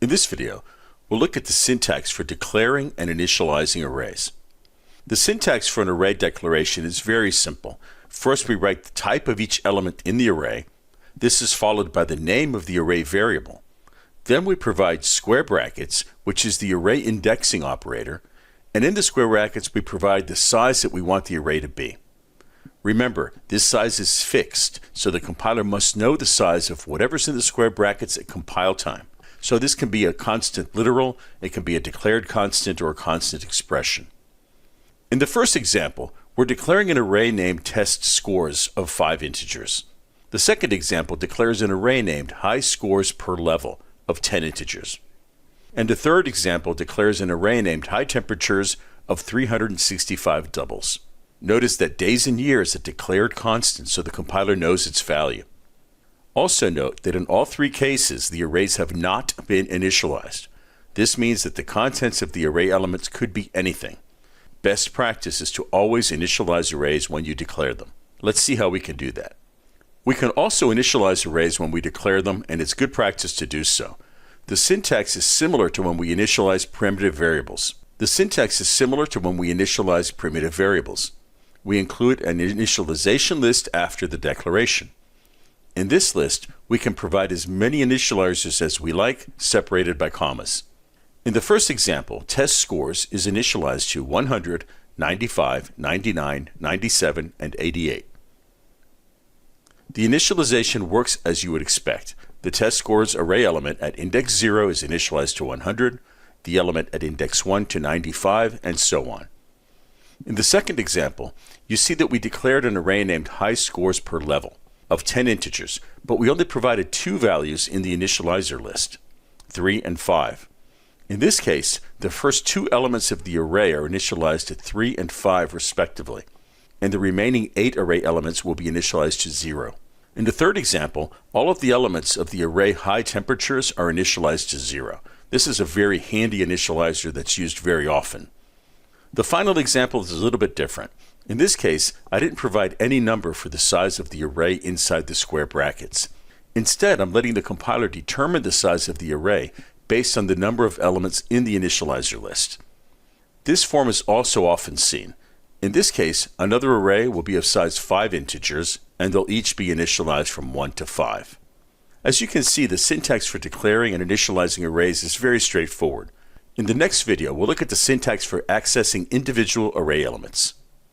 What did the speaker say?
In this video, we'll look at the syntax for declaring and initializing arrays. The syntax for an array declaration is very simple. First, we write the type of each element in the array. This is followed by the name of the array variable. Then we provide square brackets, which is the array indexing operator, and in the square brackets we provide the size that we want the array to be. Remember, this size is fixed, so the compiler must know the size of whatever's in the square brackets at compile time. So this can be a constant literal, it can be a declared constant, or a constant expression. In the first example, we're declaring an array named test scores of 5 integers. The second example declares an array named high scores per level of 10 integers. And the third example declares an array named high temperatures of 365 doubles. Notice that days and years are declared constant, so the compiler knows its value. Also note that in all three cases, the arrays have not been initialized. This means that the contents of the array elements could be anything. Best practice is to always initialize arrays when you declare them. Let's see how we can do that. We can also initialize arrays when we declare them, and it's good practice to do so. The syntax is similar to when we initialize primitive variables. We include an initialization list after the declaration. In this list, we can provide as many initializers as we like, separated by commas. In the first example, test scores is initialized to 100, 95, 99, 97, and 88. The initialization works as you would expect. The test scores array element at index 0 is initialized to 100, the element at index 1 to 95, and so on. In the second example, you see that we declared an array named high scores per level of 10 integers, but we only provided two values in the initializer list, 3 and 5. In this case, the first two elements of the array are initialized to 3 and 5 respectively, and the remaining 8 array elements will be initialized to 0. In the third example, all of the elements of the array high temperatures are initialized to 0. This is a very handy initializer that's used very often. The final example is a little bit different. In this case, I didn't provide any number for the size of the array inside the square brackets. Instead, I'm letting the compiler determine the size of the array based on the number of elements in the initializer list. This form is also often seen. In this case, another array will be of size 5 integers, and they'll each be initialized from 1 to 5. As you can see, the syntax for declaring and initializing arrays is very straightforward. In the next video, we'll look at the syntax for accessing individual array elements.